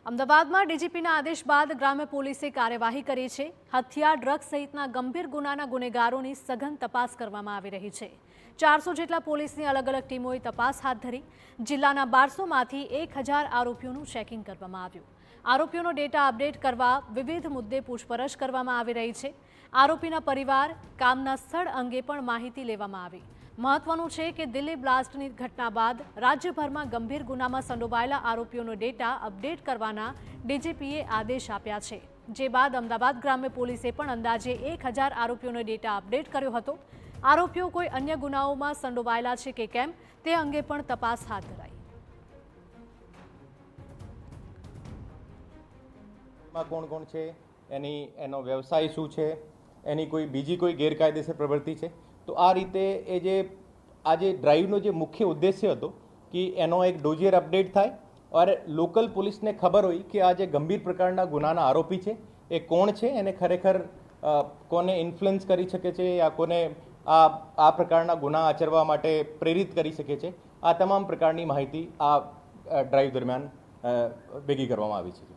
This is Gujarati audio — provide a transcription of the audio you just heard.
અમદાવાદમાં ડીજીપીના આદેશ બાદ ગ્રામ્ય પોલીસે કાર્યવાહી કરી છે। હથિયાર, ડ્રગ્સ સહિતના ગંભીર ગુનાના ગુનેગારોની સઘન તપાસ કરવામાં આવી રહી છે। 400 જેટલા પોલીસની અલગ અલગ ટીમોએ તપાસ હાથ ધરી। જિલ્લાના 1200માંથી 1000 આરોપીઓનું ચેકિંગ કરવામાં આવ્યું। આરોપીઓનો ડેટા અપડેટ કરવા વિવિધ મુદ્દે પૂછપરછ કરવામાં આવી રહી છે। આરોપીના પરિવાર, કામના સ્થળ અંગે પણ માહિતી લેવામાં આવી। મહત્વનું છે કે દિલ્હી બ્લાસ્ટની ઘટના બાદ રાજ્યભરમાં ગંભીર ગુનામાં સંડોવાયેલા આરોપીઓનો ડેટા અપડેટ કરવાના ડીજીપીએ આદેશ આપ્યા છે। જે બાદ અમદાવાદ ગ્રામ્ય પોલીસે પણ અંદાજે 1000 આરોપીઓનો ડેટા અપડેટ કર્યો હતો। આરોપીઓ કોઈ અન્ય ગુનાઓમાં સંડોવાયેલા છે કે કેમ તે અંગે પણ તપાસ હાથ ધરાઈ। કોણ કોણ છે, એનો વ્યવસાય શું છે, એની કોઈ બીજી કોઈ ગેરકાયદેસર પ્રવૃત્તિ છે, તો આ રીતે એ જે આજે ડ્રાઈવનો જે મુખ્ય ઉદ્દેશ્ય હતો કે એનો એક ડોઝિયર અપડેટ થાય और લોકલ પોલીસને ખબર હોય કે આ જે ગંભીર પ્રકારના ગુનાના આરોપી છે એ કોણ છે, એને ખરેખર કોને ઇન્ફ્લુઅન્સ કરી શકે છે યા કોને આ પ્રકારના ગુના આચરવા માટે પ્રેરિત કરી શકે છે, આ તમામ પ્રકારની માહિતી આ ડ્રાઈવ દરમિયાન ભેગી કરવામાં આવી છે।